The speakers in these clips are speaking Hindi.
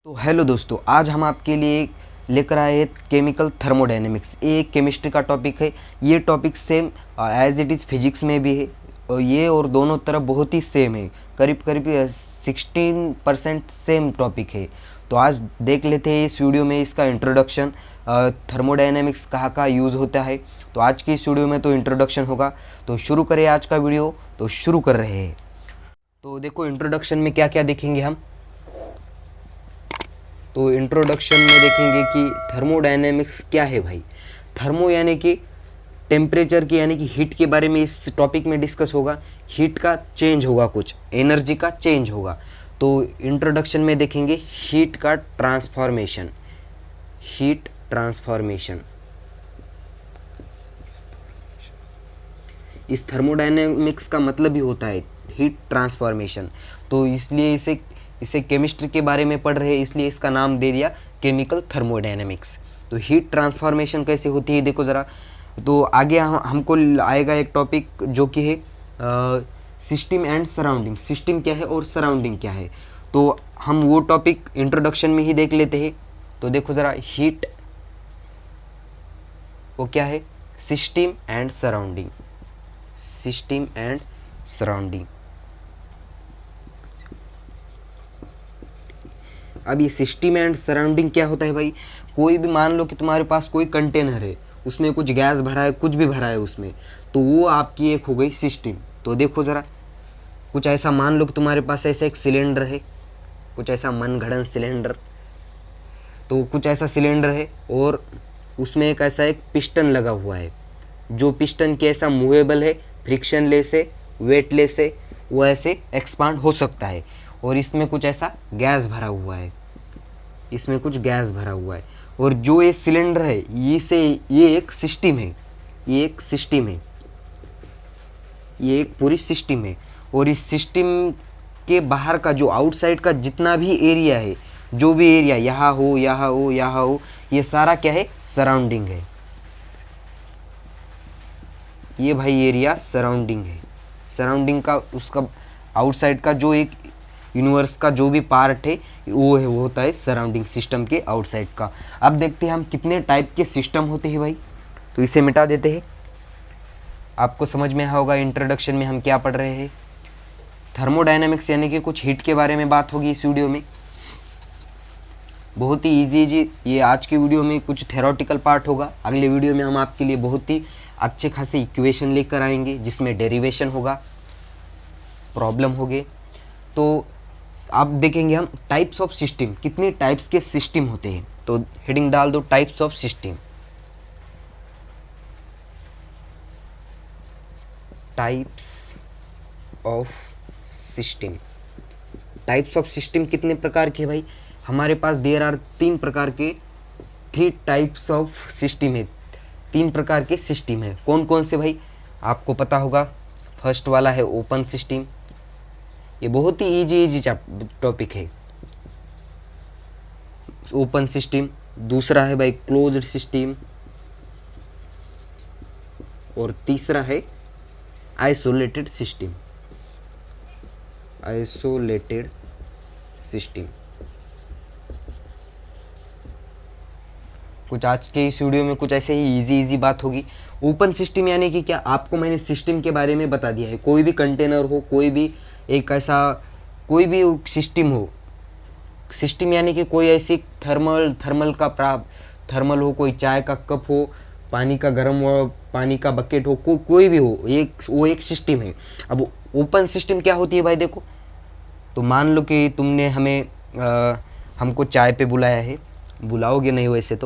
तो हेलो दोस्तों, आज हम आपके लिए लेकर आए हैं केमिकल थर्मोडायनेमिक्स। ये एक केमिस्ट्री का टॉपिक है। ये topic same as it is physics में भी है और ये और दोनों तरफ बहुत ही सेम है। करीब करीब 16% सेम टॉपिक है। तो आज देख लेते हैं इस वीडियो में इसका इंट्रोडक्शन, थर्मोडायनेमिक्स कहाँ कहाँ यूज़ होता है। तो आज की इस वीडियो में तो इंट्रोडक्शन होगा। तो शुरू करें आज का वीडियो। तो शुरू कर रहे हैं। तो देखो इंट्रोडक्शन में क्या क्या देखेंगे हम। तो इंट्रोडक्शन में देखेंगे कि थर्मोडायनेमिक्स क्या है भाई। थर्मो यानी कि टेम्परेचर की यानी कि हीट के बारे में इस टॉपिक में डिस्कस होगा। हीट का चेंज होगा, कुछ एनर्जी का चेंज होगा। तो इंट्रोडक्शन में देखेंगे हीट का ट्रांसफॉर्मेशन। हीट ट्रांसफॉर्मेशन इस थर्मोडायनेमिक्स का मतलब ही होता है हीट ट्रांसफॉर्मेशन। तो इसलिए इसे केमिस्ट्री के बारे में पढ़ रहे हैं, इसलिए इसका नाम दे दिया केमिकल थर्मोडायनेमिक्स। तो हीट ट्रांसफॉर्मेशन कैसे होती है देखो ज़रा। तो आगे हमको आएगा एक टॉपिक जो कि है सिस्टम एंड सराउंडिंग। सिस्टम क्या है और सराउंडिंग क्या है, तो हम वो टॉपिक इंट्रोडक्शन में ही देख लेते हैं। तो देखो ज़रा, हीट वो क्या है, system and surrounding. System and surrounding. अब ये सिस्टम एंड सराउंडिंग क्या होता है भाई। कोई भी मान लो कि तुम्हारे पास कोई कंटेनर है, उसमें कुछ गैस भरा है, कुछ भी भरा है उसमें, तो वो आपकी एक हो गई सिस्टम। तो देखो ज़रा, कुछ ऐसा मान लो कि तुम्हारे पास ऐसा एक सिलेंडर है, कुछ ऐसा मनगढ़ंत सिलेंडर। तो कुछ ऐसा सिलेंडर है और उसमें एक ऐसा एक पिस्टन लगा हुआ है, जो पिस्टन की ऐसा मूवेबल है, फ्रिक्शनलेस है, वेटलेस है, वो ऐसे एक्सपांड हो सकता है। और इसमें कुछ ऐसा गैस भरा हुआ है, इसमें कुछ गैस भरा हुआ है। और जो ये सिलेंडर है ये एक सिस्टम है, ये एक सिस्टम है, ये एक पूरी सिस्टम है। और इस सिस्टम के बाहर का जो आउटसाइड का जितना भी एरिया है, जो भी एरिया यहाँ हो यहाँ हो यहाँ हो, ये सारा क्या है, सराउंडिंग है। ये भाई एरिया सराउंडिंग है। सराउंडिंग का उसका आउटसाइड का जो एक यूनिवर्स का जो भी पार्ट है वो होता है सराउंडिंग सिस्टम के आउटसाइड का। अब देखते हैं हम कितने टाइप के सिस्टम होते हैं भाई। तो इसे मिटा देते हैं। आपको समझ में आया होगा इंट्रोडक्शन में हम क्या पढ़ रहे हैं। थर्मोडायनेमिक्स यानी कि कुछ हीट के बारे में बात होगी इस वीडियो में। बहुत ही इजी ये आज की वीडियो में कुछ थ्योरेटिकल पार्ट होगा। अगले वीडियो में हम आपके लिए बहुत ही अच्छे खासे इक्वेशन लेकर आएंगे, जिसमें डेरिवेशन होगा, प्रॉब्लम होगे। तो आप देखेंगे हम टाइप्स ऑफ सिस्टम, कितने टाइप्स के सिस्टम होते हैं। तो हेडिंग डाल दो, types of system. Types of system. Types of system कितने प्रकार के भाई, हमारे पास देयर आर 3 प्रकार के, 3 टाइप्स ऑफ सिस्टम है। 3 प्रकार के सिस्टम है। कौन कौन से भाई, आपको पता होगा। फर्स्ट वाला है ओपन सिस्टम। ये बहुत ही इजी टॉपिक है, ओपन सिस्टम। दूसरा है भाई क्लोज्ड सिस्टम। और तीसरा है आइसोलेटेड सिस्टम। Isolated system. कुछ आज के इस वीडियो में कुछ ऐसे ही इजी बात होगी। ओपन सिस्टम यानी कि क्या, आपको मैंने सिस्टम के बारे में बता दिया है। कोई भी कंटेनर हो, कोई भी एक ऐसा कोई भी सिस्टम हो। सिस्टम यानी कि कोई ऐसी थर्मल थर्मल हो, कोई चाय का कप हो, पानी का गर्म हो, पानी का बकेट हो, कोई भी हो, वो एक सिस्टम है। अब ओपन सिस्टम क्या होती है भाई देखो। तो मान लो कि तुमने हमको चाय पे बुलाया है, बुलाओगे नहीं वैसे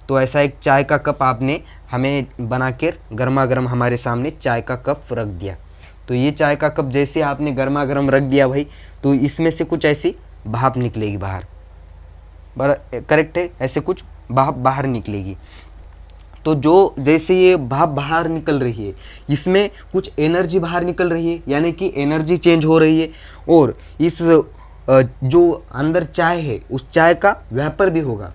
तो ऐसा एक चाय का कप आपने हमें बना कर गर्मा गर्म हमारे सामने चाय का कप रख दिया। तो ये चाय का कप जैसे आपने गर्मा गर्म रख दिया भाई, तो इसमें से कुछ ऐसी भाप निकलेगी बाहर। करेक्ट है, ऐसे कुछ भाप बाहर निकलेगी। तो जो जैसे ये भाप बाहर निकल रही है, इसमें कुछ एनर्जी बाहर निकल रही है, यानी कि एनर्जी चेंज हो रही है। और इस जो अंदर चाय है, उस चाय का वेपर भी होगा।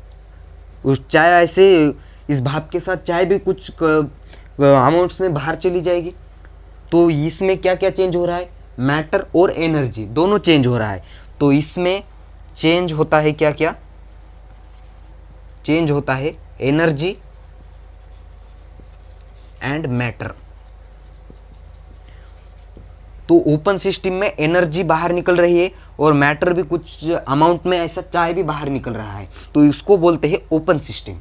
उस चाय ऐसे इस भाप के साथ चाय भी कुछ अमाउंट्स में बाहर चली जाएगी। तो इसमें क्या क्या चेंज हो रहा है, मैटर और एनर्जी दोनों चेंज हो रहा है। तो इसमें चेंज होता है क्या क्या, चेंज होता है एनर्जी एंड मैटर। तो ओपन सिस्टम में एनर्जी बाहर निकल रही है और मैटर भी कुछ अमाउंट में ऐसा चाहे भी बाहर निकल रहा है, तो इसको बोलते हैं ओपन सिस्टम।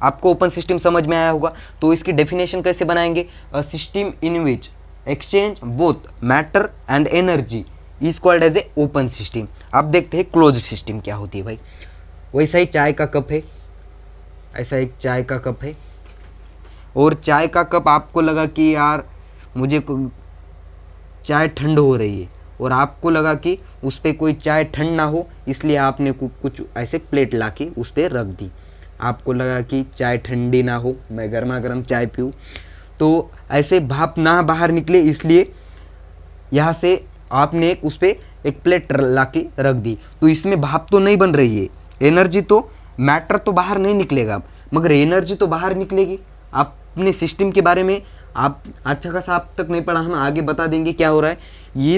आपको ओपन सिस्टम समझ में आया होगा। तो इसकी डेफिनेशन कैसे बनाएंगे, a system in which exchange both matter and energy is called as a open system. अब देखते हैं क्लोज्ड सिस्टम क्या होती है भाई। वैसा ही चाय का कप है, ऐसा एक चाय का कप है, और चाय का कप आपको लगा कि यार मुझे चाय ठंड हो रही है, और आपको लगा कि उस पर कोई चाय ठंड ना हो, इसलिए आपने कुछ ऐसे प्लेट ला के उस पर रख दी। आपको लगा कि चाय ठंडी ना हो, मैं गर्मा गर्म चाय पीऊँ, तो ऐसे भाप ना बाहर निकले, इसलिए यहाँ से आपने उस पर एक प्लेट ला के रख दी। तो इसमें भाप तो नहीं बन रही है, एनर्जी तो मैटर तो बाहर नहीं निकलेगा, मगर एनर्जी तो बाहर निकलेगी। आपने सिस्टम के बारे में आप अच्छा खासा आप तक नहीं पढ़ा, हम आगे बता देंगे क्या हो रहा है।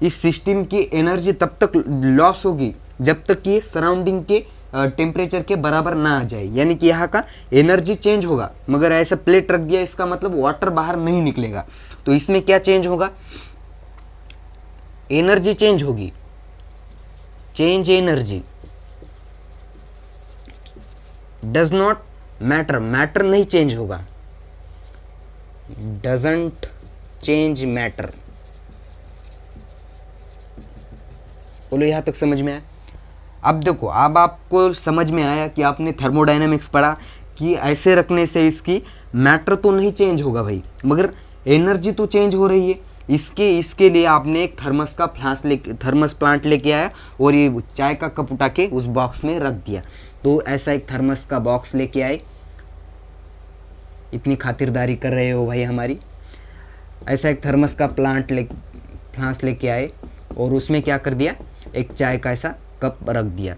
इस सिस्टम की एनर्जी तब तक लॉस होगी जब तक कि ये सराउंडिंग के टेम्परेचर के बराबर ना आ जाए, यानी कि यहाँ का एनर्जी चेंज होगा। मगर ऐसा प्लेट रख दिया, इसका मतलब वाटर बाहर नहीं निकलेगा। तो इसमें क्या चेंज होगा, एनर्जी चेंज होगी, change energy does not matter, matter नहीं चेंज होगा, डजंट चेंज मैटर। बोलो यहां तक समझ में आया। अब देखो, अब आपको समझ में आया कि आपने थर्मोडायनामिक्स पढ़ा कि ऐसे रखने से इसकी मैटर तो नहीं चेंज होगा भाई, मगर एनर्जी तो चेंज हो रही है। इसके लिए आपने एक थर्मस प्लांट लेके आया और ये चाय का कप उठा के उस बॉक्स में रख दिया। तो ऐसा एक थर्मस का बॉक्स लेके आए, इतनी खातिरदारी कर रहे हो भाई हमारी। ऐसा एक थर्मस का फ्लास्क लेके आए और उसमें क्या कर दिया, एक चाय का ऐसा कप रख दिया।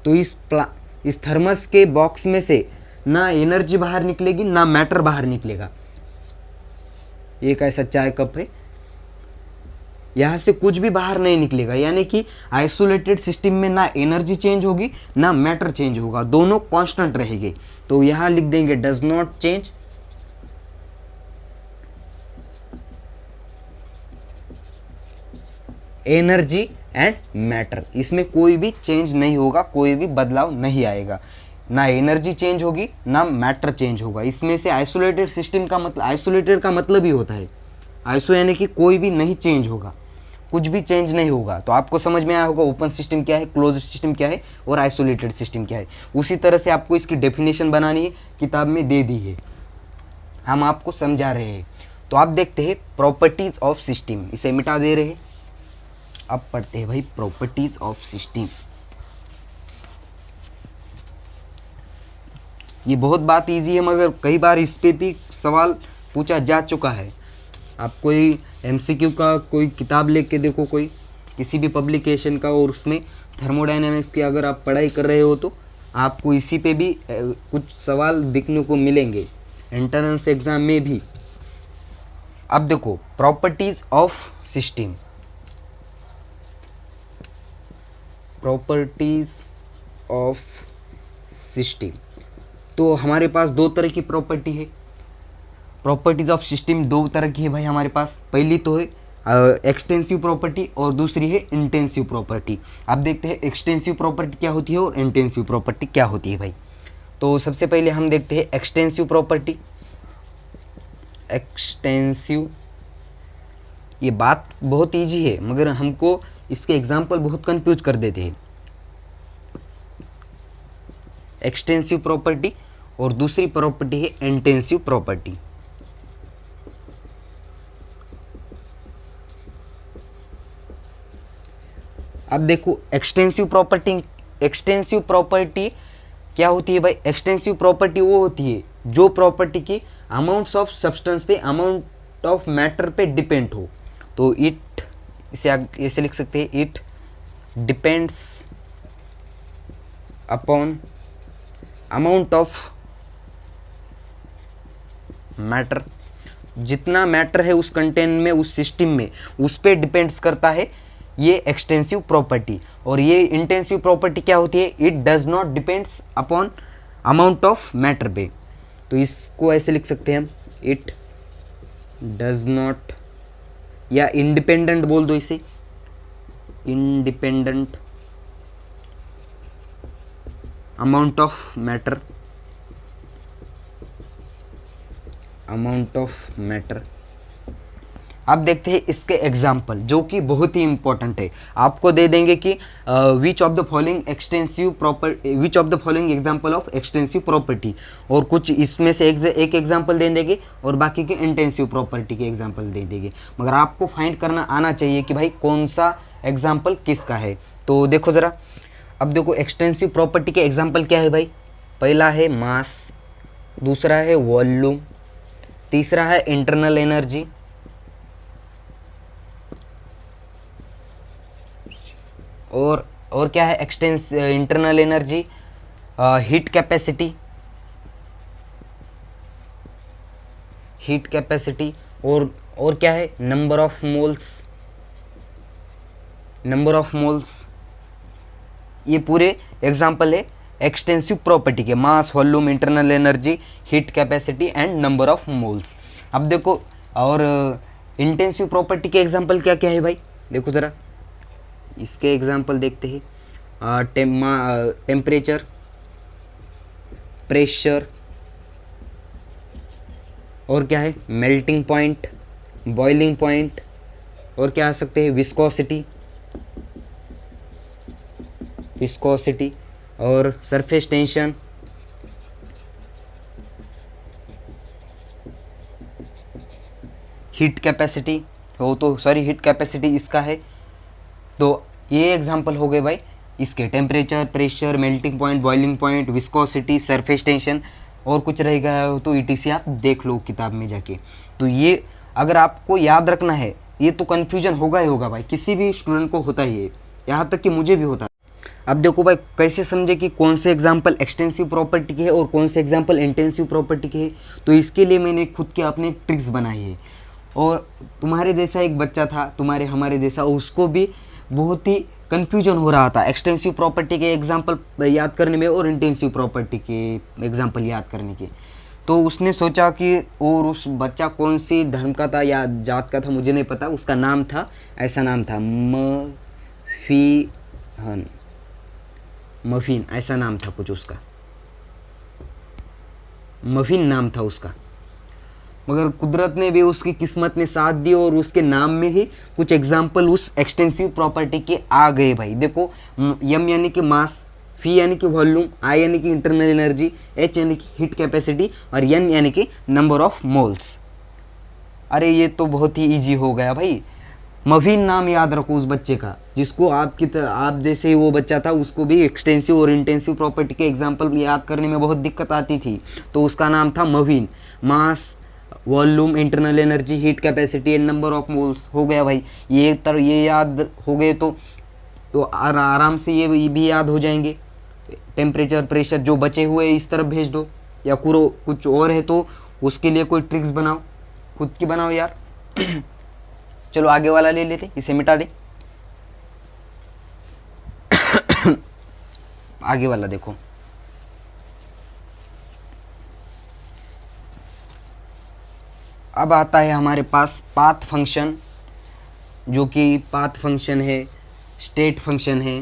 तो इस थर्मस के बॉक्स में से ना एनर्जी बाहर निकलेगी ना मैटर बाहर निकलेगा। एक ऐसा चाय कप है, यहाँ से कुछ भी बाहर नहीं निकलेगा, यानी कि आइसोलेटेड सिस्टम में ना एनर्जी चेंज होगी ना मैटर चेंज होगा, दोनों कांस्टेंट रहेंगे। तो यहाँ लिख देंगे does not change energy and matter. इसमें कोई भी चेंज नहीं होगा, कोई भी बदलाव नहीं आएगा, ना एनर्जी चेंज होगी ना मैटर चेंज होगा। इसमें से आइसोलेटेड सिस्टम का मतलब, आइसोलेटेड का मतलब ही होता है आइसो, यानी कि कोई भी नहीं चेंज होगा, कुछ भी चेंज नहीं होगा। तो आपको समझ में आया होगा ओपन सिस्टम क्या है, क्लोज्ड सिस्टम क्या है और आइसोलेटेड सिस्टम क्या है। उसी तरह से आपको इसकी डेफिनेशन बनानी है, किताब में दे दी है, हम आपको समझा रहे हैं। तो आप देखते हैं प्रॉपर्टीज ऑफ सिस्टम, इसे मिटा दे रहे हैं। अब पढ़ते हैं भाई प्रॉपर्टीज ऑफ सिस्टम। ये बहुत बात इजी है, मगर कई बार इस पे भी सवाल पूछा जा चुका है। आप कोई एमसीक्यू का कोई किताब लेके देखो, कोई किसी भी पब्लिकेशन का, और उसमें थर्मोडायनामिक्स की अगर आप पढ़ाई कर रहे हो तो आपको इसी पे भी कुछ सवाल दिखने को मिलेंगे एंट्रेंस एग्जाम में भी। अब देखो properties of system, properties of system. तो हमारे पास दो तरह की प्रॉपर्टी है, प्रॉपर्टीज ऑफ सिस्टम दो तरह की है भाई हमारे पास। पहली तो है एक्सटेंसिव प्रॉपर्टी और दूसरी है इंटेंसिव प्रॉपर्टी। अब देखते हैं एक्सटेंसिव प्रॉपर्टी क्या होती है और इंटेंसिव प्रॉपर्टी क्या होती है भाई। तो सबसे पहले हम देखते हैं एक्सटेंसिव प्रॉपर्टी। एक्सटेंसिव, ये बात बहुत इजी है मगर हमको इसके एग्जाम्पल बहुत कंफ्यूज कर देते हैं। एक्सटेंसिव प्रॉपर्टी और दूसरी प्रॉपर्टी है इंटेंसिव प्रॉपर्टी। अब देखो एक्सटेंसिव प्रॉपर्टी क्या होती है भाई। एक्सटेंसिव प्रॉपर्टी वो होती है जो प्रॉपर्टी की अमाउंट्स ऑफ सब्सटेंस पे, अमाउंट ऑफ मैटर पे डिपेंड हो। तो इट, इसे ऐसे लिख सकते हैं, it depends upon amount of matter. जितना मैटर है उस कंटेंट में, उस सिस्टम में, उस पे डिपेंड्स करता है ये एक्सटेंसिव प्रॉपर्टी। और ये इंटेंसिव प्रॉपर्टी क्या होती है, it does not depends upon amount of matter पे। तो इसको ऐसे लिख सकते हैं हम, इट डज नॉट, या इंडिपेंडेंट बोल दो इसे, independent amount of matter, amount of matter. अब देखते हैं इसके एग्जाम्पल जो कि बहुत ही इंपॉर्टेंट है। आपको दे देंगे कि which of the following extensive property, which of the following example of extensive property, और कुछ इसमें से एक एग्जाम्पल दे देंगे और बाकी के इंटेंसिव प्रॉपर्टी के एग्जाम्पल दे देंगे। मगर आपको फाइंड करना आना चाहिए कि भाई कौन सा एग्जाम्पल किसका है। तो देखो ज़रा, अब देखो एक्सटेंसिव प्रॉपर्टी के एग्जाम्पल क्या है भाई। पहला है मास, दूसरा है वॉल्यूम, तीसरा है इंटरनल एनर्जी, और क्या है internal energy, heat capacity, heat capacity, और क्या है number of moles, number of moles. ये पूरे एग्जाम्पल है एक्सटेंसिव प्रॉपर्टी के, mass, volume, internal energy, heat capacity and number of moles. अब देखो, और इंटेंसिव प्रॉपर्टी के एग्जाम्पल क्या क्या है भाई, देखो ज़रा इसके एग्जाम्पल देखते हैं। टेम्परेचर, प्रेशर, और क्या है मेल्टिंग पॉइंट, बॉइलिंग पॉइंट, और क्या आ सकते हैं विस्कोसिटी, विस्कोसिटी, और सरफेस टेंशन, हीट कैपेसिटी हो, तो सॉरी हीट कैपेसिटी इसका है। तो ये एग्जांपल हो गए भाई इसके, temperature, pressure, melting point, boiling point, viscosity, surface tension, और कुछ रह गया हो तो ईटीसी आप देख लो किताब में जाके। तो ये अगर आपको याद रखना है, ये तो कन्फ्यूजन होगा ही होगा भाई, किसी भी स्टूडेंट को होता ही है, यहाँ तक कि मुझे भी होता है। अब देखो भाई कैसे समझे कि कौन से एग्जाम्पल एक्सटेंसिव प्रॉपर्टी के है और कौन से एग्जाम्पल इंटेंसिव प्रॉपर्टी के है। तो इसके लिए मैंने खुद के अपने ट्रिक्स बनाई है, और तुम्हारे जैसा एक बच्चा था, तुम्हारे हमारे जैसा, उसको भी बहुत ही कन्फ्यूजन हो रहा था एक्सटेंसिव प्रॉपर्टी के एग्जाम्पल याद करने में और इंटेंसिव प्रॉपर्टी के एग्जाम्पल याद करने के। तो उसने सोचा कि, और उस बच्चा कौन सी धर्म का था या जात का था मुझे नहीं पता, उसका नाम था, ऐसा नाम था मफिन, ऐसा नाम था कुछ उसका, मफिन नाम था उसका। मगर कुदरत ने भी, उसकी किस्मत ने साथ दी और उसके नाम में ही कुछ एग्जाम्पल उस एक्सटेंसिव प्रॉपर्टी के आ गए भाई। देखो, यम यानी कि मास, फी यानी कि वॉल्यूम, आई यानी कि इंटरनल एनर्जी, एच यानी कि हीट कैपेसिटी, और एन यानी कि नंबर ऑफ मोल्स। अरे ये तो बहुत ही इजी हो गया भाई। मफिन नाम याद रखो उस बच्चे का, जिसको आप जैसे ही वो बच्चा था, उसको भी एक्सटेंसिव और इंटेंसिव प्रॉपर्टी के एग्जाम्पल याद करने में बहुत दिक्कत आती थी। तो उसका नाम था muffin. Mass, volume, internal energy, heat capacity and number of moles हो गया भाई। ये याद हो गए तो आराम से ये भी याद हो जाएंगे। टेम्परेचर, प्रेशर जो बचे हुए इस तरफ भेज दो, या कुछ और है तो उसके लिए कोई ट्रिक्स बनाओ, खुद की बनाओ यार। चलो आगे वाला ले लेते, इसे मिटा दे। आगे वाला देखो, अब आता है हमारे पास पाथ फंक्शन, जो कि पाथ फंक्शन है, स्टेट फंक्शन है।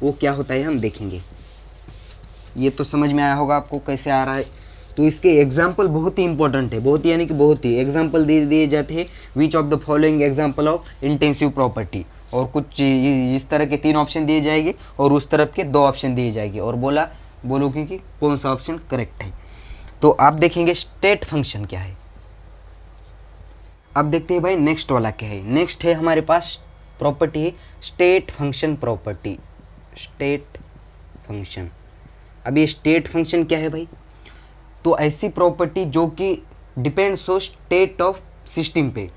वो क्या होता है हम देखेंगे। ये तो समझ में आया होगा आपको कैसे आ रहा है। तो इसके एग्जाम्पल बहुत ही इंपॉर्टेंट है, बहुत ही यानी कि बहुत ही एग्जाम्पल दे दिए जाते हैं। Which of the following example of intensive property, और कुछ इस तरह के 3 ऑप्शन दिए जाएंगे और उस तरफ के 2 ऑप्शन दिए जाएंगे, और बोलोगे कि कौन सा ऑप्शन करेक्ट है। तो आप देखेंगे स्टेट फंक्शन क्या है। अब देखते हैं भाई नेक्स्ट वाला क्या है। नेक्स्ट है हमारे पास प्रॉपर्टी है state function property, state function. अब ये स्टेट फंक्शन क्या है भाई, तो ऐसी प्रॉपर्टी जो कि डिपेंड्स हो स्टेट ऑफ सिस्टम पे।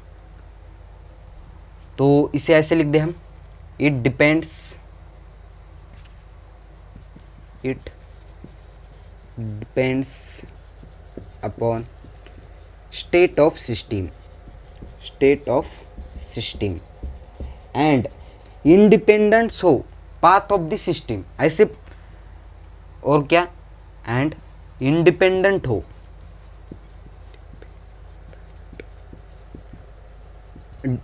तो इसे ऐसे लिख दे हम, it depends upon state of system, and independence हो पाथ ऑफ द सिस्टम, ऐसे और क्या, एंड इंडिपेंडेंट हो,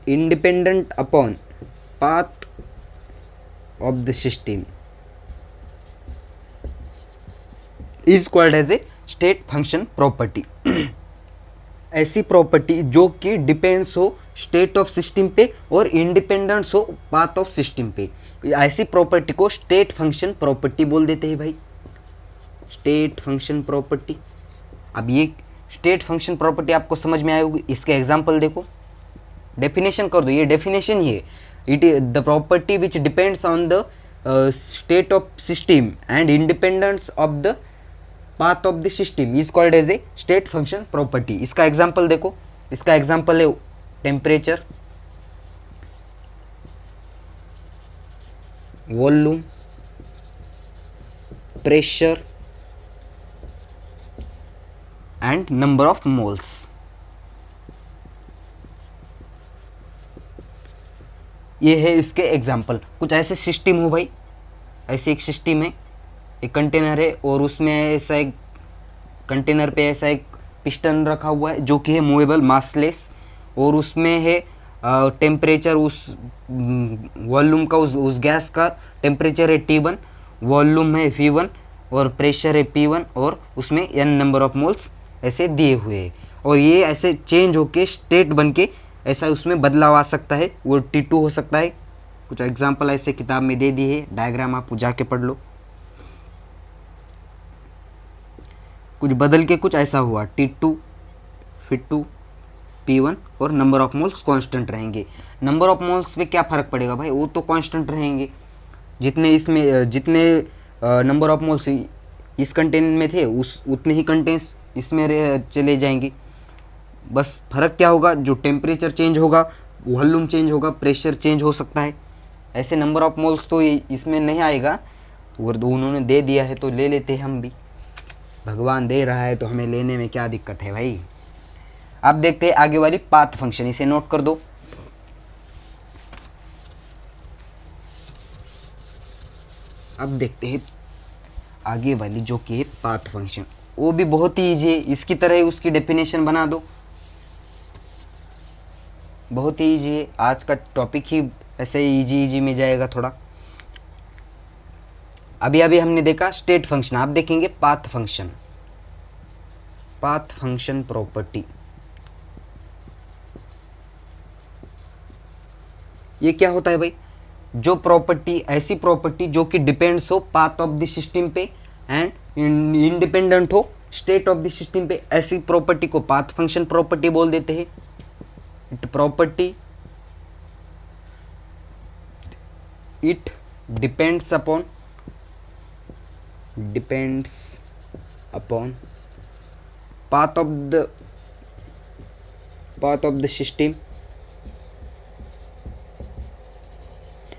independent upon path of the system is called as a state function property. ऐसी प्रॉपर्टी जो कि डिपेंड्स हो स्टेट ऑफ सिस्टम पे और इंडिपेंडेंस हो पाथ ऑफ सिस्टम पे, ऐसी प्रॉपर्टी को स्टेट फंक्शन प्रॉपर्टी बोल देते हैं भाई, स्टेट फंक्शन प्रॉपर्टी। अब ये स्टेट फंक्शन प्रॉपर्टी आपको समझ में आई होगी, इसके एग्जांपल देखो, डेफिनेशन कर दो, ये डेफिनेशन ही है, it is the property which depends on the state of system and independence of the path of the system is called as a state function property. इसका एग्जांपल देखो, इसका एग्जांपल है temperature, volume, pressure and number of moles. ये है इसके एग्जाम्पल। कुछ ऐसे सिस्टम हो भाई, ऐसे एक सिस्टम है, एक कंटेनर है और उसमें ऐसा एक कंटेनर पे ऐसा एक पिस्टन रखा हुआ है जो कि है मूवेबल मासलेस, और उसमें है टेम्परेचर, उस वॉल्यूम का, उस गैस का टेम्परेचर है T1, वॉल्यूम है V1 और प्रेशर है P1 और उसमें n नंबर ऑफ मोल्स ऐसे दिए हुए हैं, और ये ऐसे चेंज होके स्टेट बन के ऐसा उसमें बदलाव आ सकता है, वो T2 हो सकता है। कुछ एग्जांपल ऐसे किताब में दे दी है, डायग्राम आप जाके पढ़ लो। कुछ बदल के कुछ ऐसा हुआ T2 फिर टू P1 और नंबर ऑफ मोल्स कांस्टेंट रहेंगे। नंबर ऑफ मोल्स पे क्या फ़र्क पड़ेगा भाई, वो तो कांस्टेंट रहेंगे, जितने इसमें जितने नंबर ऑफ मोल्स इस कंटेन में थे उस उतने ही कंटेंट्स इसमें चले जाएंगे। बस फ़र्क क्या होगा, जो टेम्परेचर चेंज होगा, वॉल्यूम चेंज होगा, प्रेशर चेंज हो सकता है। ऐसे नंबर ऑफ मोल्स तो इसमें नहीं आएगा, और उन्होंने दे दिया है तो ले लेते हैं हम भी, भगवान दे रहा है तो हमें लेने में क्या दिक्कत है भाई। अब देखते हैं आगे वाली पाथ फंक्शन, इसे नोट कर दो। अब देखते हैं आगे वाली जो कि है पाथ फंक्शन, वो भी बहुत ही ईजी है, इसकी तरह ही उसकी डेफिनेशन बना दो, बहुत ही ईजी है। आज का टॉपिक ही ऐसे इजी में जाएगा थोड़ा। अभी अभी हमने देखा स्टेट फंक्शन, आप देखेंगे path function, path function property. ये क्या होता है भाई, जो प्रॉपर्टी, ऐसी प्रॉपर्टी जो कि डिपेंड्स हो पाथ ऑफ द सिस्टम पे एंड इंडिपेंडेंट हो स्टेट ऑफ द सिस्टम पे, ऐसी प्रॉपर्टी को पाथ फंक्शन प्रॉपर्टी बोल देते हैं। It property, it depends upon path of the system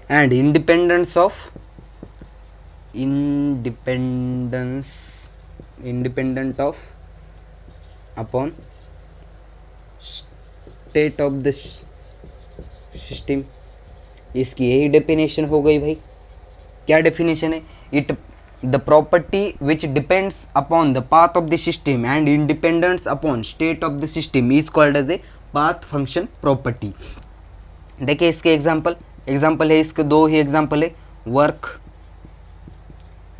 and independent of upon state of the system। इसकी यही डेफिनेशन हो गई भाई। क्या डेफिनेशन है, it the property which depends upon the path of the system and independence upon state of the system is called as a path function property. देखिए इसके एग्जाम्पल है, इसके दो ही एग्जाम्पल है, वर्क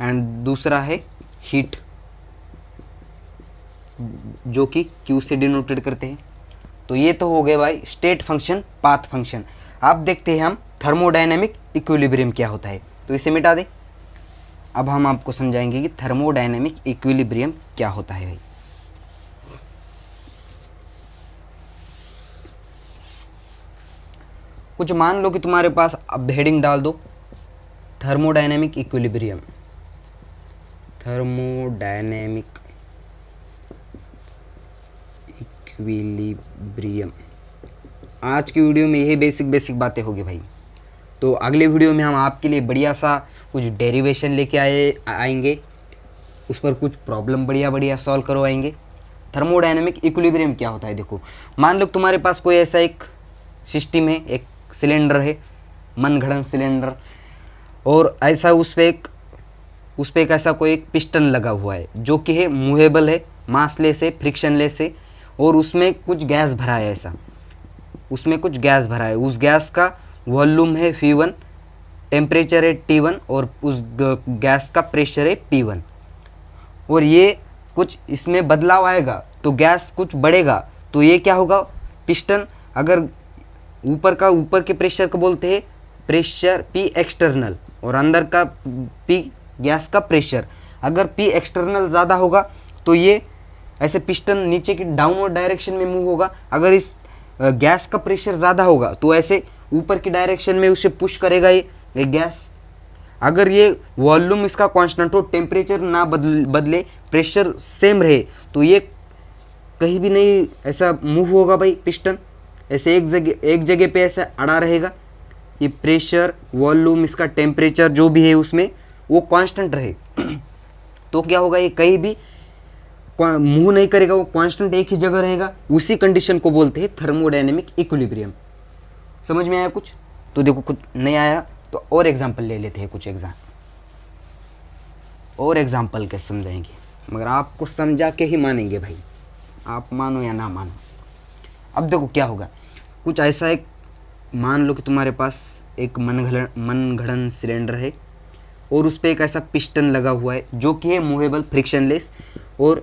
एंड दूसरा है हीट, जो कि Q से डिनोटेड करते हैं। तो ये तो हो गए भाई स्टेट फंक्शन, पाथ फंक्शन। अब देखते हैं हम थर्मोडायनेमिक इक्विलिब्रियम क्या होता है, तो इसे मिटा दें। अब हम आपको समझाएंगे कि थर्मोडायनेमिक इक्विलिब्रियम क्या होता है भाई। कुछ मान लो कि तुम्हारे पास, अब हेडिंग डाल दो थर्मोडायनेमिक इक्विलिब्रियम, थर्मोडायनेमिक इक्विलिब्रियम। आज की वीडियो में यही बेसिक बातें होगी भाई। तो अगले वीडियो में हम आपके लिए बढ़िया सा कुछ डेरिवेशन लेके आएंगे, उस पर कुछ प्रॉब्लम बढ़िया सॉल्व करवाएंगे। थर्मोडायनेमिक इक्विलिब्रियम क्या होता है, देखो मान लो तुम्हारे पास कोई ऐसा एक सिस्टम है, एक सिलेंडर है, मनगढ़ंत सिलेंडर, और ऐसा उस पे एक ऐसा कोई एक पिस्टन लगा हुआ है जो कि है मूवेबल है, मासलेस है, फ्रिक्शनलेस है, और उसमें कुछ गैस भरा है। ऐसा उसमें कुछ गैस भरा है, उस गैस का वॉल्यूम है V1, टेम्परेचर है T1, और उस गैस का प्रेशर है P1, और ये कुछ इसमें बदलाव आएगा तो गैस कुछ बढ़ेगा, तो ये क्या होगा, पिस्टन अगर ऊपर के प्रेशर को बोलते हैं प्रेशर P एक्सटर्नल, और अंदर का P गैस का प्रेशर, अगर P एक्सटर्नल ज़्यादा होगा तो ये ऐसे पिस्टन नीचे की डाउनवर्ड डायरेक्शन में मूव होगा। अगर इस गैस का प्रेशर ज़्यादा होगा तो ऐसे ऊपर की डायरेक्शन में उसे पुश करेगा ये गैस। अगर ये वॉल्यूम इसका कांस्टेंट हो, टेम्परेचर ना बदले, प्रेशर सेम रहे, तो ये कहीं भी नहीं ऐसा मूव होगा भाई पिस्टन, ऐसे एक जगह पे ऐसा अड़ा रहेगा। ये प्रेशर, वॉल्यूम, इसका टेम्परेचर जो भी है उसमें वो कांस्टेंट रहे तो क्या होगा, ये कहीं भी मूव नहीं करेगा, वो कांस्टेंट एक ही जगह रहेगा। उसी कंडीशन को बोलते हैं थर्मोडायनेमिक इक्विलिब्रियम। समझ में आया कुछ? तो देखो कुछ नहीं आया तो और एग्जांपल ले लेते हैं, कुछ और एग्जांपल के समझाएंगे, मगर आपको समझा के ही मानेंगे भाई, आप मानो या ना मानो। अब देखो क्या होगा, कुछ ऐसा एक मान लो कि तुम्हारे पास एक मनगढ़ंत सिलेंडर है और उस पर एक ऐसा पिस्टन लगा हुआ है जो कि है मूवेबल, फ्रिक्शनलेस, और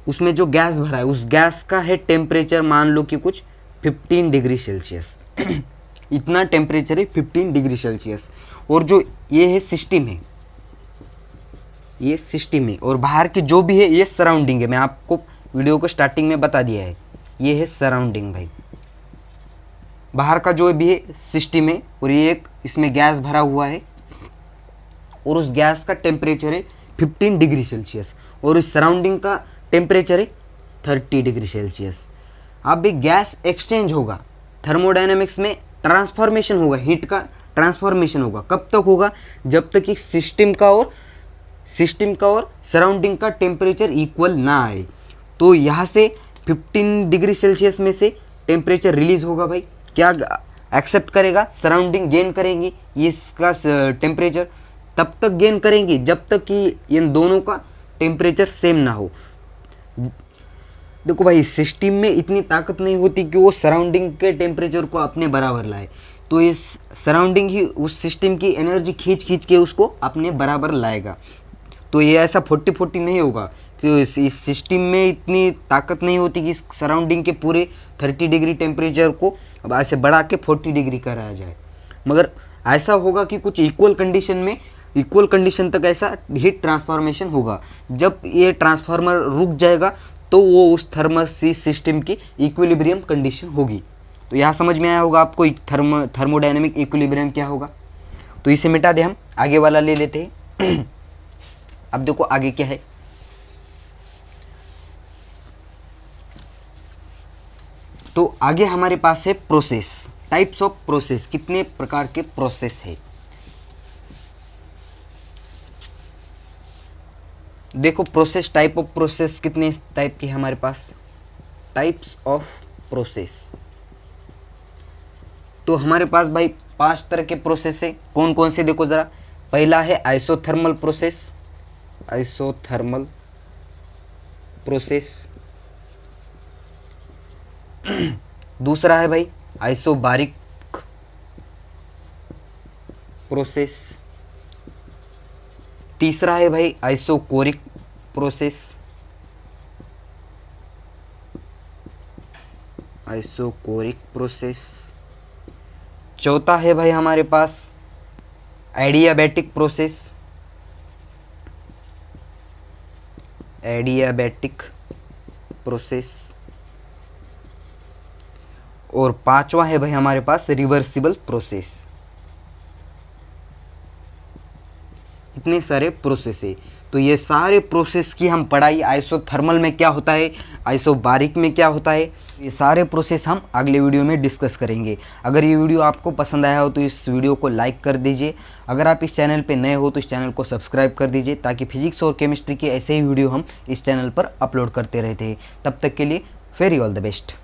उसमें जो गैस भरा है उस गैस का है टेम्परेचर मान लो कि कुछ 15 डिग्री सेल्सियस इतना टेम्परेचर है 15 डिग्री सेल्सियस, और जो ये है सिस्टम है, ये सिस्टम है, और बाहर की जो भी है ये सराउंडिंग है। मैं आपको वीडियो को स्टार्टिंग में बता दिया है, ये है सराउंडिंग भाई। बाहर का जो भी है सिस्टम है, और ये एक इसमें गैस भरा हुआ है, और उस गैस का टेम्परेचर है 15 डिग्री सेल्सियस, और इस सराउंडिंग का टेम्परेचर है 30 डिग्री सेल्सियस। अब एक गैस एक्सचेंज होगा, थर्मोडायनेमिक्स में ट्रांसफॉर्मेशन होगा, हीट का ट्रांसफॉर्मेशन होगा। कब तक होगा? जब तक कि सिस्टम का और सराउंडिंग का टेम्परेचर इक्वल ना आए। तो यहाँ से 15 डिग्री सेल्सियस में से टेम्परेचर रिलीज होगा भाई, क्या एक्सेप्ट करेगा, सराउंडिंग गेन करेंगी ये इसका टेम्परेचर, तब तक गेन करेंगी जब तक कि इन दोनों का टेम्परेचर सेम ना हो। देखो भाई, सिस्टम में इतनी ताकत नहीं होती कि वो सराउंडिंग के टेम्परेचर को अपने बराबर लाए, तो इस सराउंडिंग ही उस सिस्टम की एनर्जी खींच के उसको अपने बराबर लाएगा। तो ये ऐसा 40-40 नहीं होगा कि इस सिस्टम में इतनी ताकत नहीं होती कि इस सराउंडिंग के पूरे 30 डिग्री टेम्परेचर को अब ऐसे बढ़ा के 40 डिग्री कराया जाए, मगर ऐसा होगा कि कुछ इक्वल कंडीशन तक ऐसा हीट ट्रांसफॉर्मेशन होगा। जब ये ट्रांसफार्मर रुक जाएगा तो वो उस सिस्टम की इक्विलिब्रियम कंडीशन होगी। तो यहाँ समझ में आया होगा आपको थर्मोडायनेमिक इक्विलिब्रियम क्या होगा। तो इसे मिटा दे, हम आगे वाला ले लेते हैं। अब देखो आगे क्या है, तो आगे हमारे पास है प्रोसेस, टाइप्स ऑफ प्रोसेस, कितने प्रकार के प्रोसेस है। देखो प्रोसेस, टाइप ऑफ प्रोसेस कितने टाइप की है हमारे पास, टाइप्स ऑफ प्रोसेस। तो हमारे पास भाई 5 तरह के प्रोसेस है। कौन कौन से देखो जरा। पहला है आइसोथर्मल प्रोसेस, आइसोथर्मल प्रोसेस। दूसरा है भाई आइसोबारिक प्रोसेस। तीसरा है भाई आइसोकोरिक प्रोसेस, आइसोकोरिक प्रोसेस। चौथा है भाई हमारे पास एडियाबैटिक प्रोसेस, एडियाबैटिक प्रोसेस। और पांचवा है भाई हमारे पास रिवर्सिबल प्रोसेस। इतने सारे प्रोसेस है। तो ये सारे प्रोसेस की हम पढ़ाई, आइसोथर्मल में क्या होता है, आइसोबारिक में क्या होता है, ये सारे प्रोसेस हम अगले वीडियो में डिस्कस करेंगे। अगर ये वीडियो आपको पसंद आया हो तो इस वीडियो को लाइक कर दीजिए। अगर आप इस चैनल पे नए हो तो इस चैनल को सब्सक्राइब कर दीजिए, ताकि फिजिक्स और केमिस्ट्री के ऐसे ही वीडियो हम इस चैनल पर अपलोड करते रहते हैं। तब तक के लिए वेरी ऑल द बेस्ट।